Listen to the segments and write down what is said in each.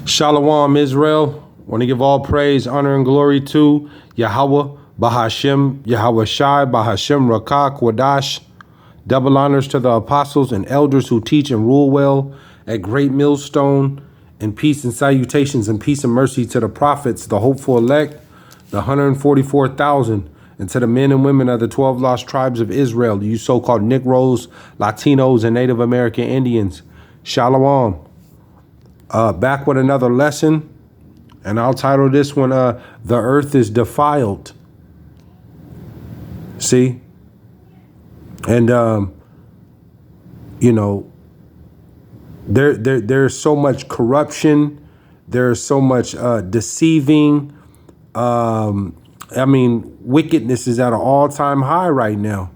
Shalom, Israel. Want to give all praise, honor, and glory to Yahawah, BASHAM, YAHAWAHSHI, BASHAM, Rakak, Wadash. Double honors to the apostles and elders who teach and rule well at Great Millstone, and peace and salutations and peace and mercy to the prophets, the hopeful elect, the 144,000, and to the men and women of the 12 lost tribes of Israel, you so-called Negroes, Latinos, and Native American Indians. Shalom. Back with another lesson, and I'll title this one, The Earth is Defiled. See? And, you know, there's so much corruption. There's so much deceiving. I mean, wickedness is at an all-time high right now.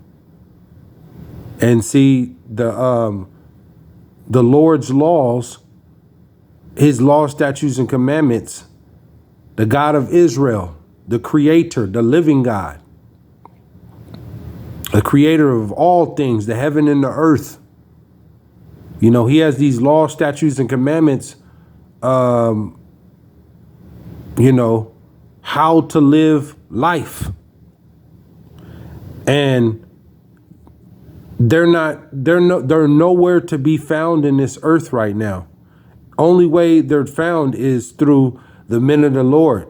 And see, the Lord's laws, his law, statutes, and commandments, the God of Israel, the creator, the living God, the creator of all things, the heaven and the earth. You know, he has these law, statutes, and commandments, you know, how to live life. And they're nowhere to be found in this earth right now. Only way they're found is through the men of the Lord.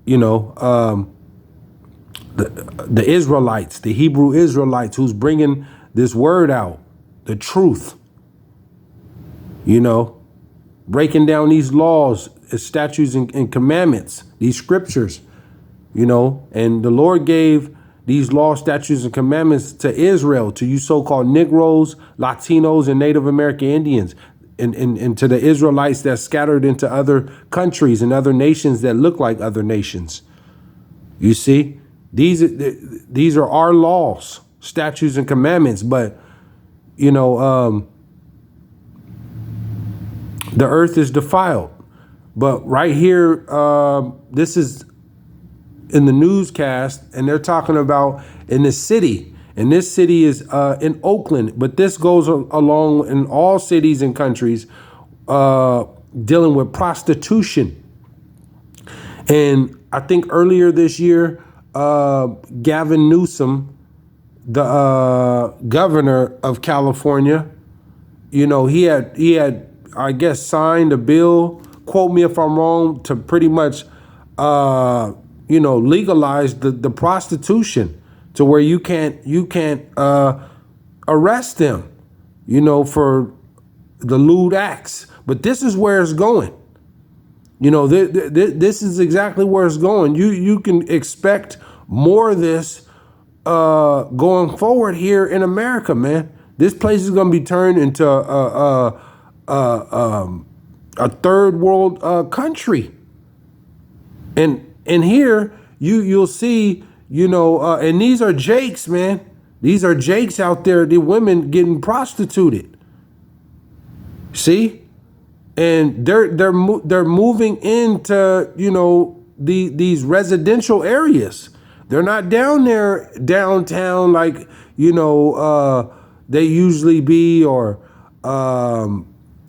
You know, the Israelites, the Hebrew Israelites, who's bringing this word out, the truth. You know, breaking down these laws, statutes, and commandments, these scriptures, you know, and the Lord gave these law, statutes, and commandments to Israel, to you so-called Negroes, Latinos, and Native American Indians, and to the Israelites that's scattered into other countries and other nations that look like other nations. You see, these are our laws, statutes, and commandments, but, you know, the earth is defiled. But right here, this is in the newscast, and they're talking about in the city. And this city is in Oakland, but this goes along in all cities and countries dealing with prostitution. And I think earlier this year, Gavin Newsom, the governor of California, you know, he had I guess signed a bill, quote me if I'm wrong, to pretty much you know, legalize the prostitution, to where you can't arrest them, you know, for the lewd acts. But this is where it's going. You know, this is exactly where it's going. You can expect more of this going forward here in America, man. This place is going to be turned into a third world country. And here you'll see, you know, and these are jakes, man. These are jakes out there, the women getting prostituted. See? And they're moving into, you know, these residential areas. They're not down there downtown like, you know, they usually be, or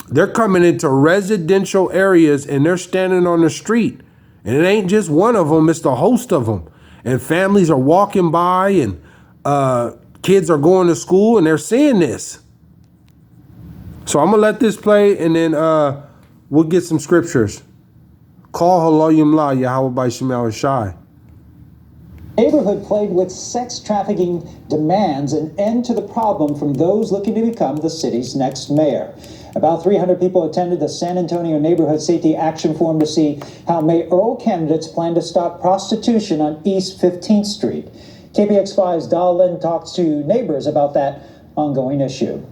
they're coming into residential areas, and they're standing on the street. And it ain't just one of them, it's the host of them. And families are walking by, and kids are going to school, and they're seeing this. So I'm going to let this play, and then we'll get some scriptures. Call Halayim La, YAHAWAHSHI. Neighborhood plagued with sex trafficking demands an end to the problem from those looking to become the city's next mayor. About 300 people attended the San Antonio Neighborhood Safety Action Forum to see how mayoral candidates plan to stop prostitution on East 15th Street. KPX5's Dahlin talks to neighbors about that ongoing issue.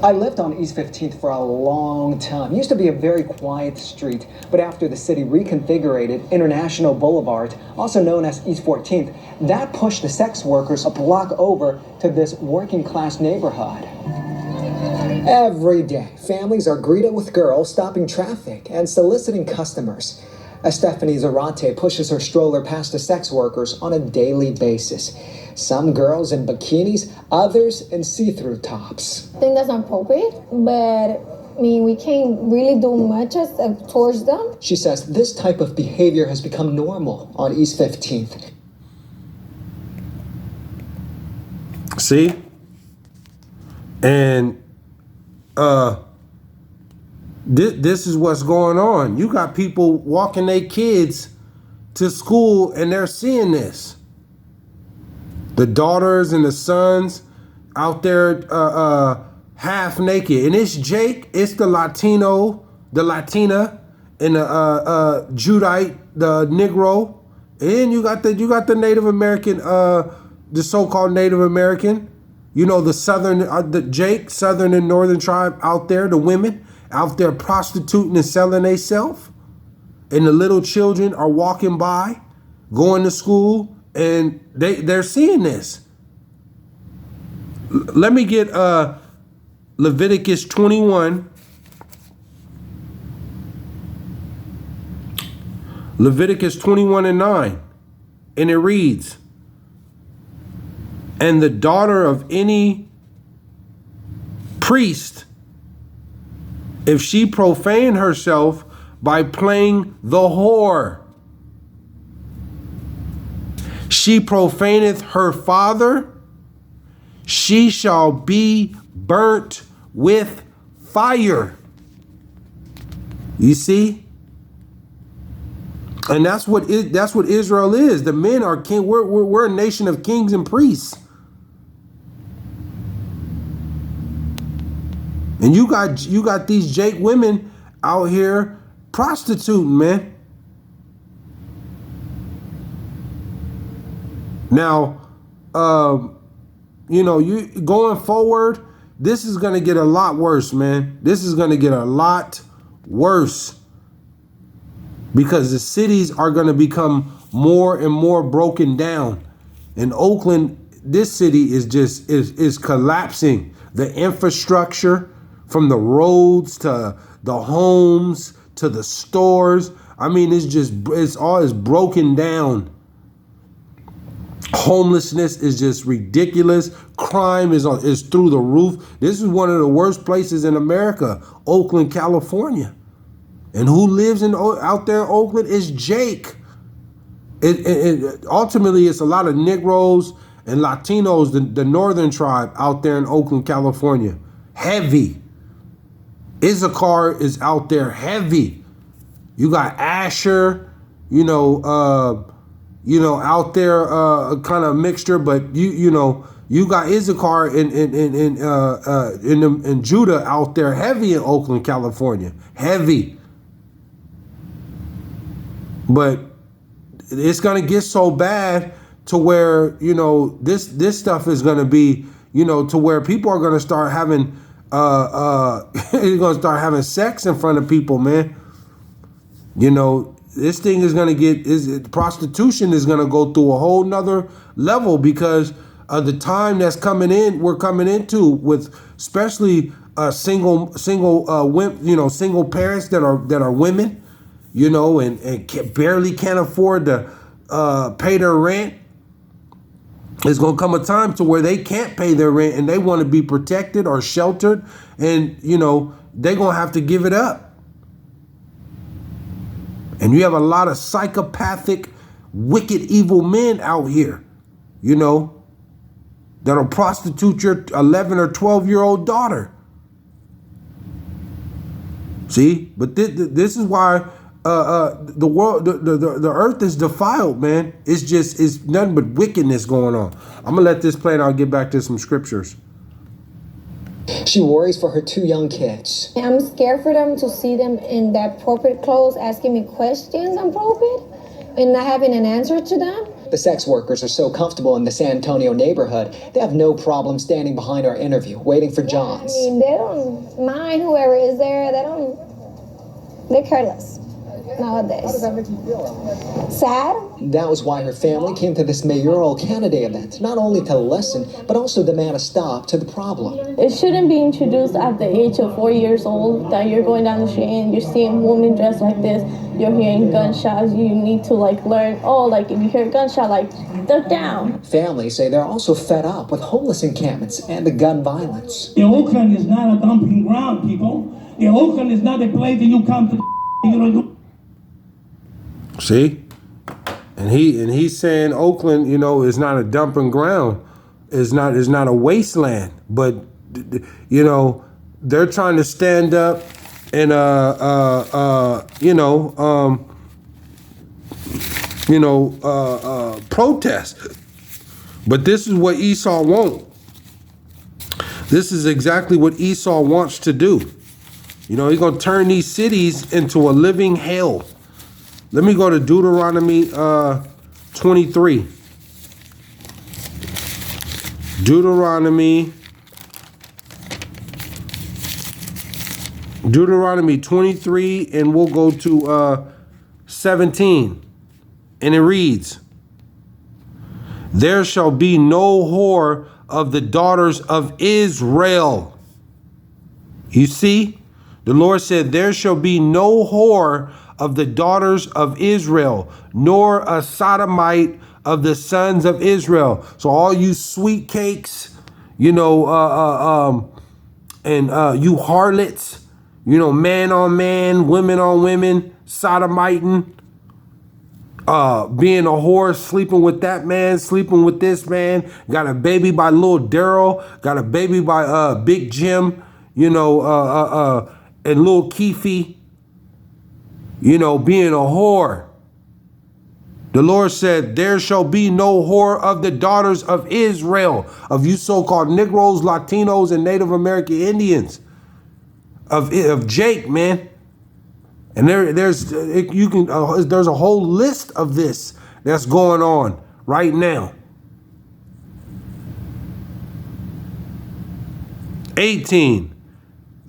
I lived on East 15th for a long time. It used to be a very quiet street, but after the city reconfigured International Boulevard, also known as East 14th, that pushed the sex workers a block over to this working class neighborhood. Every day, families are greeted with girls stopping traffic and soliciting customers. As Stephanie Zarate pushes her stroller past the sex workers on a daily basis. Some girls in bikinis, others in see-through tops. I think that's not appropriate, but I mean, we can't really do much towards them. She says this type of behavior has become normal on East 15th. See? And this is what's going on. You got people walking their kids to school and they're seeing this. The daughters and the sons out there half naked. And it's Jake, it's the Latino, the Latina, and the Judite, the Negro. And you got the Native American, the so-called Native American. You know, the Southern, the Jake, Southern and Northern tribe out there, the women out there prostituting and selling themselves. And the little children are walking by, going to school, and they're seeing this. Let me get Leviticus 21. Leviticus 21:9. And it reads, and the daughter of any priest, if she profane herself by playing the whore, she profaneth her father, she shall be burnt with fire. You see? And that's what Israel is. The men are king. We're a nation of kings and priests. And you got these Jake women out here prostituting, man. Now, you know, you going forward, this is gonna get a lot worse, man. This is gonna get a lot worse because the cities are gonna become more and more broken down. In Oakland, this city is just is collapsing. The infrastructure, from the roads to the homes to the stores. I mean, it's all broken down. Homelessness is just ridiculous. Crime is through the roof. This is one of the worst places in America, Oakland, California. And who lives out there in Oakland is Jake. Ultimately, it's a lot of Negroes and Latinos, the northern tribe out there in Oakland, California. Heavy. Issachar is out there heavy. You got Asher, out there, kind of mixture, but you got Issachar in Judah out there heavy in Oakland, California, heavy. But it's gonna get so bad to where this stuff is gonna be to where people are gonna start having. You're gonna start having sex in front of people, man. This thing is gonna prostitution is gonna go through a whole nother level because of the time that's we're coming into with especially single women, single parents that are women, and barely can't afford to pay their rent. It's going to come a time to where they can't pay their rent and they want to be protected or sheltered. And, they're going to have to give it up. And you have a lot of psychopathic, wicked, evil men out here, that'll prostitute your 11 or 12-year-old daughter. See? But this is why the world, the earth is defiled, man. It's nothing but wickedness going on. I'm gonna let this play and I'll get back to some scriptures. She worries for her two young kids. I'm scared for them to see them in that pulpit clothes asking me questions on pulpit and not having an answer to them. The sex workers are so comfortable in the San Antonio neighborhood, they have no problem standing behind our interview, waiting for Johns. I mean, they don't mind whoever is there. They're careless. nowadays. How does that make you feel? Sad. That was why her family came to this mayoral candidate event, not only to listen, but also demand a stop to the problem. It shouldn't be introduced at the age of 4 years old that you're going down the street and you're seeing women dressed like this, you're hearing gunshots, you need to learn, if you hear a gunshot, duck down. Families say they're also fed up with homeless encampments and the gun violence. The Oakland is not a dumping ground, people. The Oakland is not a place that you come to. See? And he's saying Oakland, is not a dumping ground. Is not a wasteland. But they're trying to stand up and protest. But this is what Esau won't. This is exactly what Esau wants to do. He's going to turn these cities into a living hell. Let me go to Deuteronomy 23. Deuteronomy 23, and we'll go to 17. And it reads, "There shall be no whore of the daughters of Israel." You see? The Lord said, there shall be no whore of the daughters of Israel, nor a sodomite of the sons of Israel. So all you sweet cakes, and you harlots, man on man, women on women, sodomiting, being a whore, sleeping with that man, sleeping with this man, got a baby by little Daryl, got a baby by Big Jim, and little Keefe, being a whore. The Lord said, there shall be no whore of the daughters of Israel, of you so-called Negroes, Latinos, and Native American Indians, of Jake, man. And there's a whole list of this that's going on right now. 18.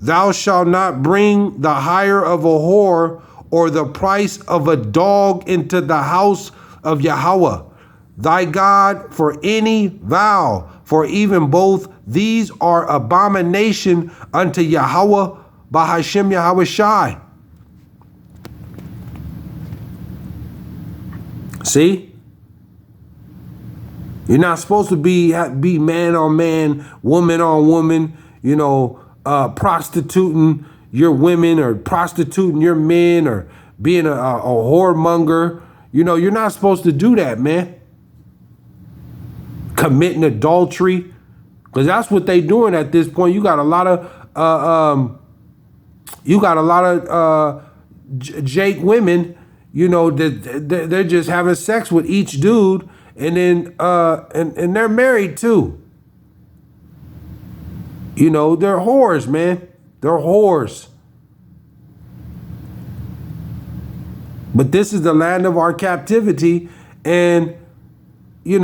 Thou shalt not bring the hire of a whore or the price of a dog into the house of Yahawah thy God for any vow, for even both these are abomination unto Yahawah BASHAM YAHAWAHSHI. See? You're not supposed to be man on man, woman on woman, prostituting your women or prostituting your men or being a whoremonger. You're not supposed to do that, man. Committing adultery, because that's what they doing at this point. You got a lot of Jake women, that they're just having sex with each dude, and then and they're married too. They're whores, man. They're whores. But this is the land of our captivity, and it's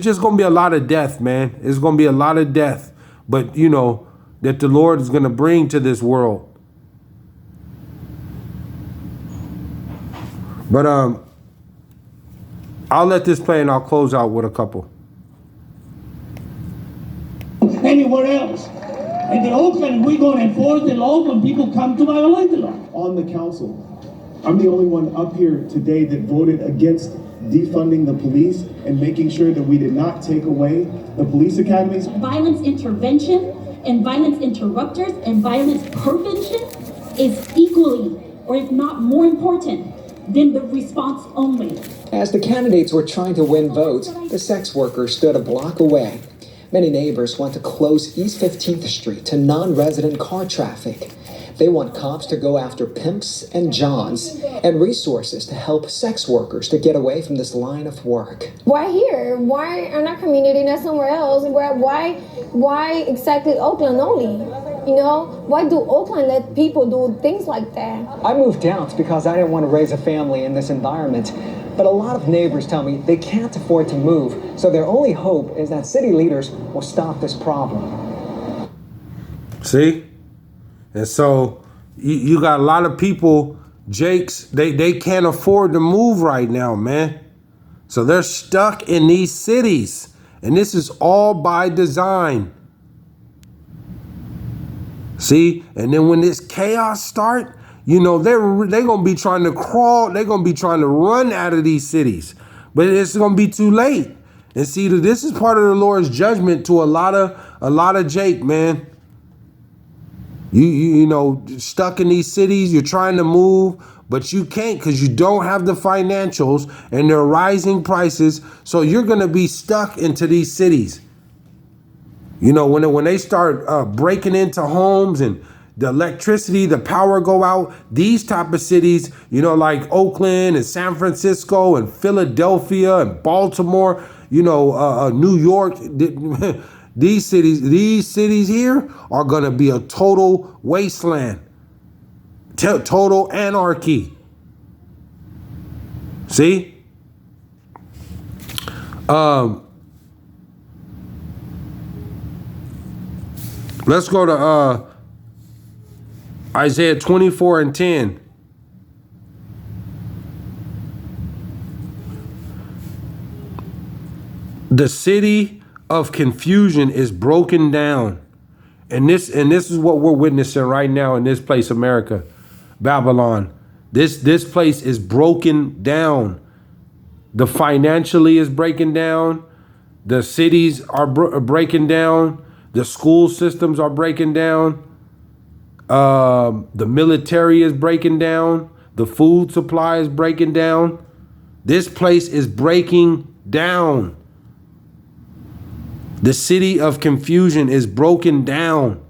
just gonna be a lot of death, man. It's gonna be a lot of death, but that the Lord is gonna bring to this world. But I'll let this play and I'll close out with a couple. Anywhere else. In the Oakland, we're going to enforce the law when people come to violate the law. On the council, I'm the only one up here today that voted against defunding the police and making sure that we did not take away the police academies. Violence intervention and violence interrupters and violence prevention is equally, or if not more important, than the response only. As the candidates were trying to win votes, the sex workers stood a block away. Many neighbors want to close East 15th Street to non-resident car traffic. They want cops to go after pimps and johns and resources to help sex workers to get away from this line of work. Why here? Why in our community, not somewhere else? Why exactly Oakland only? Why do Oakland let people do things like that? I moved out because I didn't want to raise a family in this environment. But a lot of neighbors tell me they can't afford to move, so their only hope is that city leaders will stop this problem. See? And so you got a lot of people, Jakes, they can't afford to move right now, man. So they're stuck in these cities. And this is all by design. See? And then when this chaos start, you know, they're going to be trying to crawl. They're going to be trying to run out of these cities. But it's going to be too late. And see, this is part of the Lord's judgment to a lot of Jake, man. You know, stuck in these cities, you're trying to move, but you can't because you don't have the financials and they're rising prices. So you're going to be stuck into these cities. You know, when they start breaking into homes and the electricity, the power go out, these type of cities, you know, like Oakland and San Francisco and Philadelphia and Baltimore, you know, New York, these cities here are going to be a total wasteland, total anarchy. See? Let's go to Isaiah 24:10. The city of confusion is broken down. And this is what we're witnessing right now in this place, America, Babylon. This place is broken down. The financially is breaking down. The cities are breaking down. The school systems are breaking down. The military is breaking down. The food supply is breaking down. This place is breaking down. The city of confusion is broken down.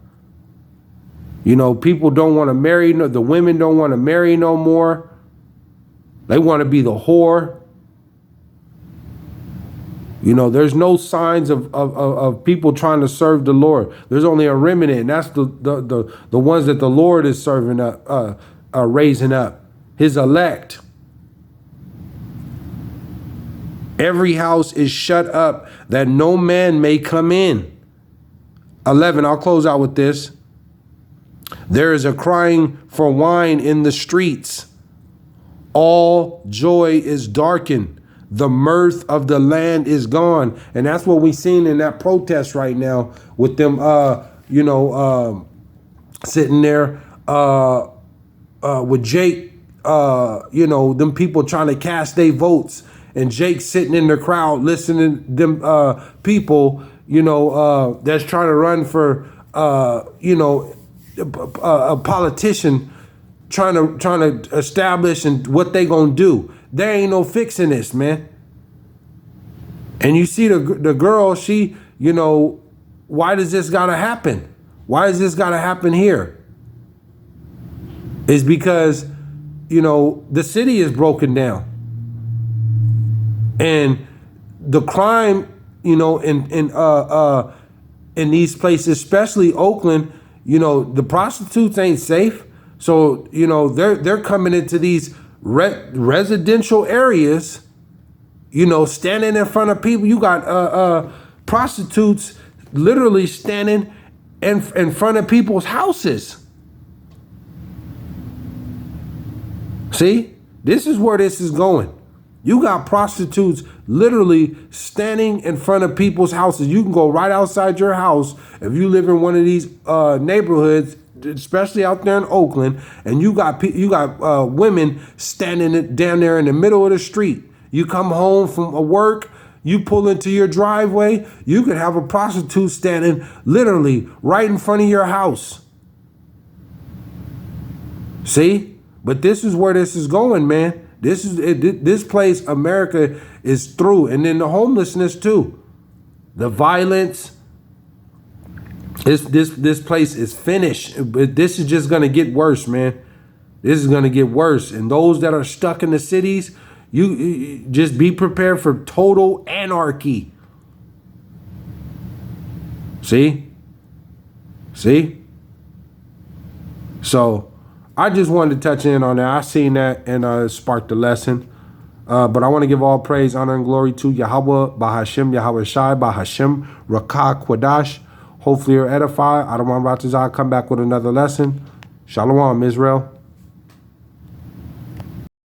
You know, people don't want to marry. The women don't want to marry no more. They want to be the whore. You know, there's no signs of people trying to serve the Lord. There's only a remnant, and that's the ones that the Lord is serving up, raising up, his elect. Every house is shut up that no man may come in. 11, I'll close out with this. There is a crying for wine in the streets. All joy is darkened. The mirth of the land is gone. And that's what we've seen in that protest right now with them, sitting there with Jake, them people trying to cast their votes. And Jake sitting in the crowd listening to them people, that's trying to run for, a politician trying to establish and what they gonna do. There ain't no fixing this, man. And you see the girl, she, why does this gotta happen? Why does this gotta happen here? It's because, the city is broken down. And the crime, in these places, especially Oakland, the prostitutes ain't safe. So, they're coming into these residential areas, standing in front of people. You got prostitutes literally standing in front of people's houses. See, this is where this is going. You got prostitutes literally standing in front of people's houses. You can go right outside your house if you live in one of these neighborhoods, especially out there in Oakland, and you got women standing down there in the middle of the street. You come home from work, you pull into your driveway, you could have a prostitute standing literally right in front of your house. See? But this is where this is going, man. This place, America, is through. And then the homelessness too. The violence. This place is finished. But this is just gonna get worse, man. This is gonna get worse. And those that are stuck in the cities, you just be prepared for total anarchy. See? So I just wanted to touch in on that. I seen that and it sparked a lesson. But I want to give all praise, honor, and glory to Yahawah, BASHAM, YAHAWAHSHI, BASHAM, Rakah, Kwadash. Hopefully you're edified. I don't want to come back with another lesson. Shalom, Israel.